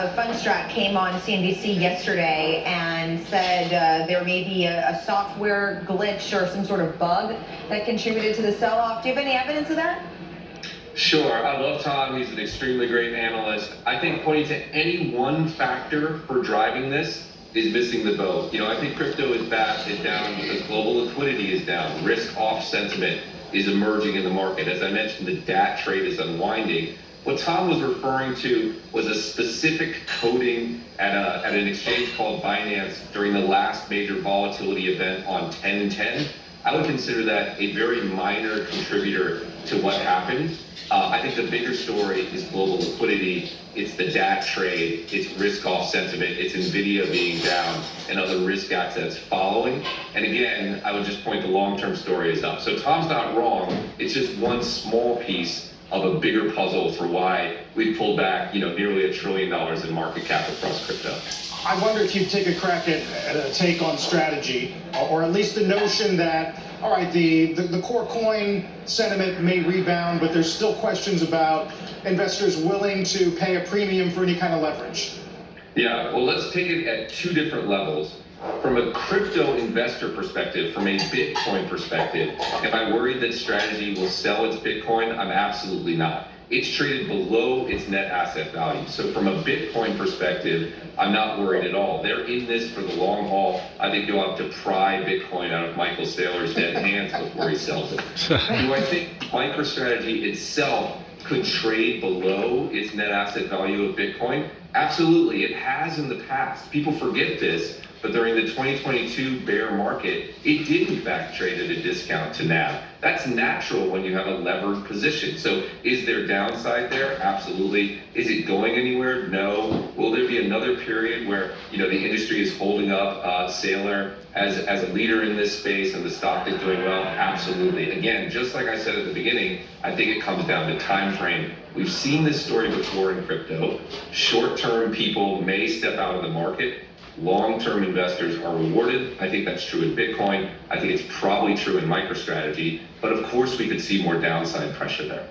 of Fundstrat came on CNBC yesterday and said there may be a software glitch or some sort of bug that contributed to the sell-off. Do you have any evidence of that? Sure. I love Tom. He's an extremely great analyst. I think pointing to any one factor for driving this is missing the boat. I think crypto is down because global liquidity is down. Risk off sentiment is emerging in the market. As I mentioned, the DAT trade is unwinding. What Tom was referring to was a specific coding at an exchange called Binance during the last major volatility event on 10/10. I would consider that a very minor contributor to what happened. I think the bigger story is global liquidity. It's the DAT trade. It's risk off sentiment. It's NVIDIA being down and other risk assets following. And again, I would just point the long-term story is up. So Tom's not wrong. It's just one small piece of a bigger puzzle for why we've pulled back, nearly $1 trillion in market cap across crypto. I wonder if you'd take a crack at a take on strategy, or at least the notion that, all right, the core coin sentiment may rebound, but there's still questions about investors willing to pay a premium for any kind of leverage. Yeah, well, let's take it at two different levels. From a crypto investor perspective, from a Bitcoin perspective, am I worried that strategy will sell its Bitcoin? I'm absolutely not. It's traded below its net asset value. So from a Bitcoin perspective, I'm not worried at all. They're in this for the long haul. I think you'll have to pry Bitcoin out of Michael Saylor's dead hands before he sells it. Do I think MicroStrategy itself could trade below its net asset value of Bitcoin? Absolutely, it has in the past. People forget this, but during the 2022 bear market, it did in fact trade at a discount to NAV. That's natural when you have a levered position. So is there downside there? Absolutely. Is it going anywhere? No. Will there be another period where the industry is holding up Saylor as a leader in this space and the stock is doing well? Absolutely. Again, just like I said at the beginning, I think it comes down to time frame. We've seen this story before in crypto. Short-term people may step out of the market. Long-term investors are rewarded. I think that's true in Bitcoin. I think it's probably true in MicroStrategy. But of course, we could see more downside pressure there.